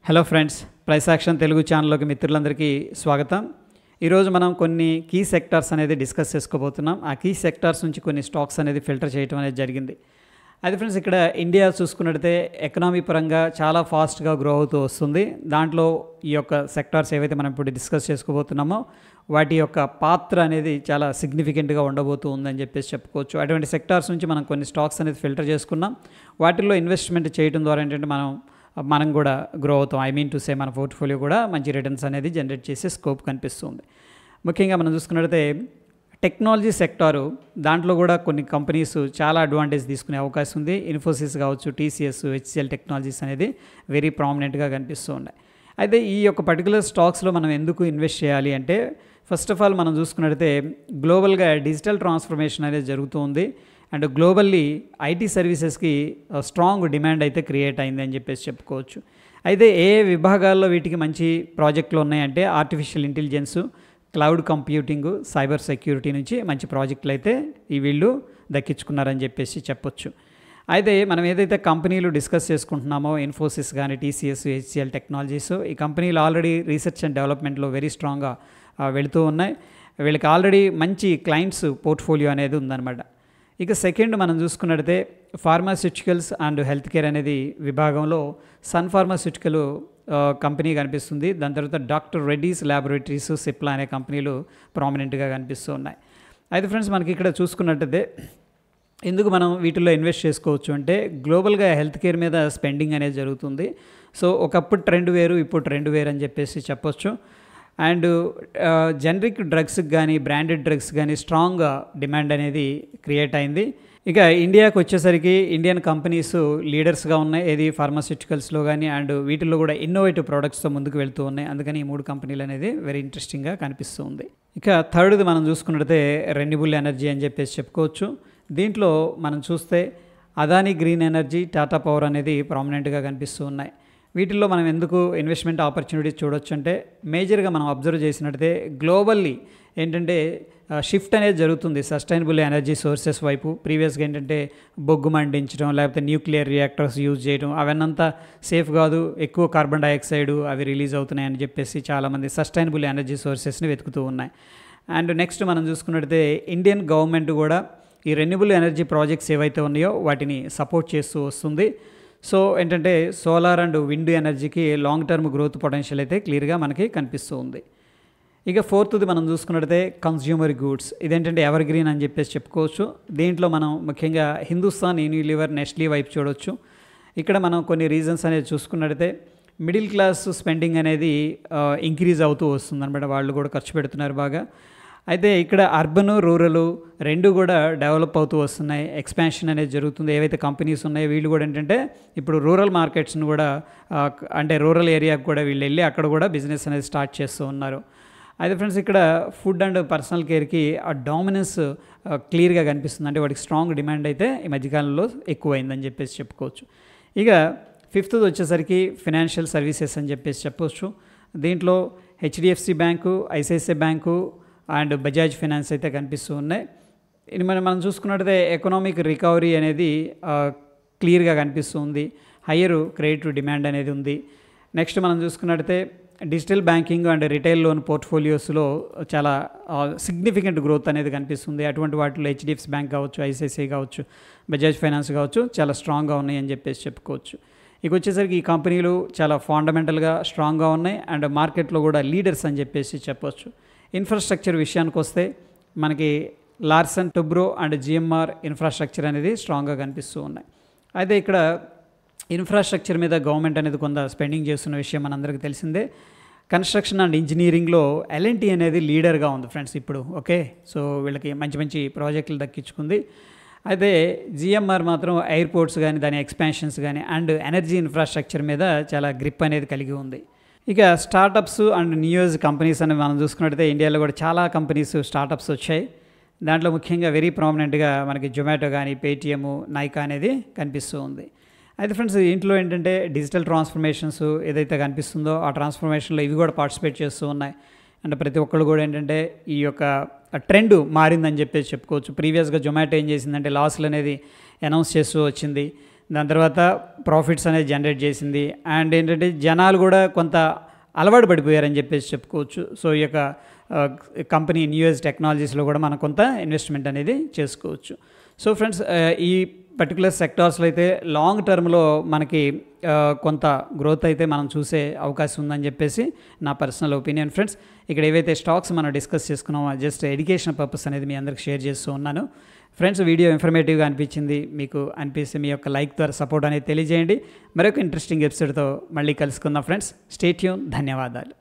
Hello friends, price action Telugu ఛానల్లోకి మిత్రులందరికీ స్వాగతం. ఈరోజు మనం కొన్ని కీ సెక్టార్స్ అనేది డిస్కస్ చేసుకోబోతున్నాం. ఆ కీ సెక్టార్స్ నుంచి కొన్ని స్టాక్స్ అనేది ఫిల్టర్ చేయడం అనేది జరిగింది. అయితే ఫ్రెండ్స్, ఇక్కడ ఇండియా చూసుకున్నట్టయితే ఎకనామీ పరంగా చాలా ఫాస్ట్గా గ్రో అవుతూ వస్తుంది. దాంట్లో ఈ యొక్క సెక్టార్స్ ఏవైతే మనం ఇప్పుడు డిస్కస్ చేసుకోబోతున్నామో వాటి యొక్క పాత్ర అనేది చాలా సిగ్నిఫికెంట్గా ఉండబోతూ ఉందని చెప్పేసి చెప్పుకోవచ్చు. అటువంటి సెక్టార్స్ నుంచి మనం కొన్ని స్టాక్స్ అనేది ఫిల్టర్ చేసుకున్నాం. వాటిల్లో ఇన్వెస్ట్మెంట్ చేయడం ద్వారా ఏంటంటే మనం కూడా గ్రో అవుతాం. మన పోర్ట్ఫోలియో కూడా మంచి రిటర్న్స్ అనేది జనరేట్ చేసే స్కోప్ కనిపిస్తుంది. ముఖ్యంగా మనం చూసుకున్నట్లయితే టెక్నాలజీ సెక్టారు, దాంట్లో కూడా కొన్ని కంపెనీస్ చాలా అడ్వాంటేజ్ తీసుకునే అవకాశం ఉంది. ఇన్ఫోసిస్ కావచ్చు, టీసీఎస్, హెచ్సిఎల్ టెక్నాలజీస్ అనేది వెరీ ప్రామినెంట్గా కనిపిస్తూ ఉన్నాయి. అయితే ఈ యొక్క పర్టికులర్ స్టాక్స్లో మనం ఎందుకు ఇన్వెస్ట్ చేయాలి అంటే, ఫస్ట్ ఆఫ్ ఆల్ మనం చూసుకున్నట్లయితే గ్లోబల్గా డిజిటల్ ట్రాన్స్ఫర్మేషన్ అనేది జరుగుతూ ఉంది. అండ్ గ్లోబల్లీ ఐటీ సర్వీసెస్కి స్ట్రాంగ్ డిమాండ్ అయితే క్రియేట్ అయింది అని చెప్పేసి చెప్పుకోవచ్చు. అయితే ఏ విభాగాల్లో వీటికి మంచి ప్రాజెక్టులు ఉన్నాయంటే artificial intelligence, cloud computing, cyber security నుంచి మంచి ప్రాజెక్టులు అయితే ఈ వీళ్ళు దక్కించుకున్నారని చెప్పేసి చెప్పొచ్చు. అయితే మనం ఏదైతే కంపెనీలు డిస్కస్ చేసుకుంటున్నామో ఇన్ఫోసిస్ కానీ, టీసీఎస్, హెచ్సిఎల్ టెక్నాలజీస్, ఈ కంపెనీలు ఆల్రెడీ రీసెర్చ్ అండ్ డెవలప్మెంట్లో వెరీ స్ట్రాంగ్గా వెళుతూ ఉన్నాయి. వీళ్ళకి ఆల్రెడీ మంచి క్లయింట్స్ పోర్ట్ఫోలియో అనేది ఉందన్నమాట. ఇక సెకండ్ మనం చూసుకున్నట్టయితే ఫార్మాస్యూటికల్స్ అండ్ హెల్త్ కేర్ అనేది విభాగంలో సన్ ఫార్మాస్యూటికల్ కంపెనీ కనిపిస్తుంది. దాని తర్వాత డాక్టర్ రెడ్డీస్ ల్యాబొరేటరీస్, సిప్లా అనే కంపెనీలు ప్రామినెంట్గా కనిపిస్తూ ఉన్నాయి. అయితే ఫ్రెండ్స్, మనకి ఇక్కడ చూసుకున్నట్టయితే ఎందుకు మనం వీటిల్లో ఇన్వెస్ట్ చేసుకోవచ్చు అంటే, గ్లోబల్గా హెల్త్ కేర్ మీద స్పెండింగ్ అనేది జరుగుతుంది. సో ఒకప్పుడు ట్రెండ్ వేరు, ఇప్పుడు ట్రెండ్ వేరు అని చెప్పేసి చెప్పొచ్చు. అండ్ జనరిక్ డ్రగ్స్కి కానీ, బ్రాండెడ్ డ్రగ్స్ కానీ స్ట్రాంగ్ డిమాండ్ అనేది క్రియేట్ అయింది. ఇక ఇండియాకి వచ్చేసరికి ఇండియన్ కంపెనీస్ లీడర్స్గా ఉన్నాయి, ఏది ఫార్మాస్యూటికల్స్లో కానీ, అండ్ వీటిల్లో కూడా ఇన్నోవేటివ్ ప్రోడక్ట్స్తో ముందుకు వెళ్తూ ఉన్నాయి. అందుకని ఈ మూడు కంపెనీలు అనేది వెరీ ఇంట్రెస్టింగ్గా కనిపిస్తూ ఉంది. ఇక థర్డ్ది మనం చూసుకున్నట్టయితే రెన్యూబుల్ ఎనర్జీ అని చెప్పేసి చెప్పుకోవచ్చు. దీంట్లో మనం చూస్తే Adani green energy, Tata power అనేది ప్రామినెంట్గా కనిపిస్తూ ఉన్నాయి. వీటిల్లో మనం ఎందుకు ఇన్వెస్ట్మెంట్ ఆపర్చునిటీస్ చూడొచ్చు అంటే, మేజర్గా మనం అబ్జర్వ్ చేసినట్టయితే గ్లోబల్లీ ఏంటంటే షిఫ్ట్ అనేది జరుగుతుంది సస్టైనబుల్ ఎనర్జీ సోర్సెస్ వైపు. ప్రీవియస్గా ఏంటంటే బొగ్గు మండించడం, లేకపోతే న్యూక్లియర్ రియాక్టర్స్ యూజ్ చేయడం, అవన్నంతా సేఫ్ కాదు, ఎక్కువ కార్బన్ డైఆక్సైడ్ అవి రిలీజ్ అవుతున్నాయని చెప్పేసి చాలామంది సస్టైనబుల్ ఎనర్జీ సోర్సెస్ని వెతుకుతూ ఉన్నాయి. అండ్ నెక్స్ట్ మనం చూసుకున్నట్టయితే ఇండియన్ గవర్నమెంట్ కూడా ఈ రెన్యూబుల్ ఎనర్జీ ప్రాజెక్ట్స్ ఏవైతే ఉన్నాయో వాటిని సపోర్ట్ చేస్తూ వస్తుంది. సో ఏంటంటే సోలార్ అండ్ విండ్ ఎనర్జీకి లాంగ్ టర్మ్ గ్రోత్ పొటెన్షియల్ అయితే క్లియర్గా మనకి కనిపిస్తూ ఉంది. ఇక ఫోర్త్ది మనం చూసుకున్నట్టయితే కన్స్యూమర్ గూడ్స్, ఇదేంటంటే ఎవర్ గ్రీన్ అని చెప్పేసి చెప్పుకోవచ్చు. దీంట్లో మనం ముఖ్యంగా హిందుస్థాన్ యూనిలివర్, నెస్ట్లీ వైపు చూడవచ్చు. ఇక్కడ మనం కొన్ని రీజన్స్ అనేది చూసుకున్నట్టయితే మిడిల్ క్లాస్ స్పెండింగ్ అనేది ఇంక్రీజ్ అవుతూ వస్తుంది అనమాట. వాళ్ళు కూడా ఖర్చు పెడుతున్నారు బాగా. అయితే ఇక్కడ అర్బన్, రూరల్ రెండు కూడా డెవలప్ అవుతూ వస్తున్నాయి, ఎక్స్పాన్షన్ అనేది జరుగుతుంది. ఏవైతే కంపెనీస్ ఉన్నాయో వీళ్ళు కూడా ఏంటంటే ఇప్పుడు రూరల్ మార్కెట్స్ని కూడా అంటే రూరల్ ఏరియాకి కూడా వీళ్ళు వెళ్ళి అక్కడ కూడా బిజినెస్ అనేది స్టార్ట్ చేస్తూ ఉన్నారు. అయితే ఫ్రెండ్స్, ఇక్కడ ఫుడ్ అండ్ పర్సనల్ కేర్కి ఆ డామినెన్స్ క్లియర్గా కనిపిస్తుంది. అంటే వాటికి స్ట్రాంగ్ డిమాండ్ అయితే ఈ మధ్యకాలంలో ఎక్కువైందని చెప్పేసి చెప్పుకోవచ్చు. ఇక ఫిఫ్త్ది వచ్చేసరికి ఫినాన్షియల్ సర్వీసెస్ అని చెప్పేసి చెప్పవచ్చు. దీంట్లో HDFC bank, ICICI bank and Bajaj finance అయితే కనిపిస్తూ ఉన్నాయి. ఇది మనం చూసుకున్నట్టయితే ఎకనామిక్ రికవరీ అనేది క్లియర్గా కనిపిస్తుంది. హయ్యర్ క్రెడిట్ డిమాండ్ అనేది ఉంది. నెక్స్ట్ మనం చూసుకున్నట్టయితే digital banking and retail loan పోర్ట్ఫోలియోస్లో చాలా సిగ్నిఫికెంట్ గ్రోత్ అనేది కనిపిస్తుంది. అటువంటి వాటిలో హెచ్డిఎఫ్సి బ్యాంక్ కావచ్చు, ఐసిఐసిఐ కావచ్చు, బజాజ్ ఫైనాన్స్ కావచ్చు చాలా స్ట్రాంగ్గా ఉన్నాయి అని చెప్పేసి చెప్పుకోవచ్చు. ఇక వచ్చేసరికి ఈ కంపెనీలు చాలా ఫండమెంటల్గా స్ట్రాంగ్గా ఉన్నాయి అండ్ మార్కెట్లో కూడా లీడర్స్ అని చెప్పేసి చెప్పవచ్చు. ఇన్ఫ్రాస్ట్రక్చర్ విషయానికి వస్తే మనకి లార్సన్ టొబ్రో అండ్ జిఎంఆర్ ఇన్ఫ్రాస్ట్రక్చర్ అనేది స్ట్రాంగ్గా కనిపిస్తూ ఉన్నాయి. అయితే ఇక్కడ ఇన్ఫ్రాస్ట్రక్చర్ మీద గవర్నమెంట్ అనేది కొంత స్పెండింగ్ చేస్తున్న విషయం మనందరికీ తెలిసిందే. కన్స్ట్రక్షన్ అండ్ ఇంజనీరింగ్లో ఎల్ఎన్టీ అనేది లీడర్గా ఉంది ఫ్రెండ్స్ ఇప్పుడు. ఓకే, సో వీళ్ళకి మంచి మంచి ప్రాజెక్టులు దక్కించుకుంది. అయితే జిఎంఆర్ మాత్రం ఎయిర్పోర్ట్స్ కానీ, దాని ఎక్స్పాన్షన్స్ కానీ అండ్ ఎనర్జీ ఇన్ఫ్రాస్ట్రక్చర్ మీద చాలా గ్రిప్ అనేది కలిగి ఉంది. ఇక startups and new age companies అని మనం చూసుకున్నట్టయితే ఇండియాలో కూడా చాలా కంపెనీస్ స్టార్టప్స్ వచ్చాయి. దాంట్లో ముఖ్యంగా వెరీ ప్రామినెంట్గా మనకి జొమాటో కానీ, పేటిఎం, నైకా అనేది కనిపిస్తూ ఉంది. అయితే ఫ్రెండ్స్, ఇంట్లో ఏంటంటే డిజిటల్ ట్రాన్స్ఫర్మేషన్స్ ఏదైతే కనిపిస్తుందో ఆ ట్రాన్స్ఫర్మేషన్లో ఇవి కూడా పార్టిసిపేట్ చేస్తూ ఉన్నాయి. అంటే ప్రతి ఒక్కళ్ళు కూడా ఏంటంటే ఈ యొక్క ట్రెండ్ మారిందని చెప్పేసి చెప్పుకోవచ్చు. ప్రీవియస్గా జొమాటో ఏం చేసిందంటే లాస్లు అనేది అనౌన్స్ చేస్తూ వచ్చింది. దాని తర్వాత ప్రాఫిట్స్ అనేది జనరేట్ చేసింది. అండ్ ఏంటంటే జనాలు కూడా కొంత అలవాటు పడిపోయారని చెప్పేసి చెప్పుకోవచ్చు. సో ఈ యొక్క కంపెనీ న్యూయస్ టెక్నాలజీస్లో కూడా మనం కొంత ఇన్వెస్ట్మెంట్ అనేది చేసుకోవచ్చు. సో ఫ్రెండ్స్, ఈ పర్టికులర్ సెక్టార్స్లో అయితే లాంగ్ టర్మ్లో మనకి కొంత గ్రోత్ అయితే మనం చూసే అవకాశం ఉందని చెప్పేసి నా పర్సనల్ ఒపీనియన్. ఫ్రెండ్స్, ఇక్కడ ఏవైతే స్టాక్స్ మనం డిస్కస్ చేసుకున్నామో జస్ట్ ఎడ్యుకేషన్ పర్పస్ అనేది మీ అందరికి షేర్ చేస్తూ ఉన్నాను. ఫ్రెండ్స్, వీడియో ఇన్ఫర్మేటివ్గా అనిపించింది మీకు అనిపిస్తే మీ యొక్క లైక్ ద్వారా సపోర్ట్ అనేది తెలియజేయండి. మరొక ఇంట్రెస్టింగ్ ఎపిసోడ్తో మళ్ళీ కలుసుకుందాం ఫ్రెండ్స్. Stay tune. ధన్యవాదాలు.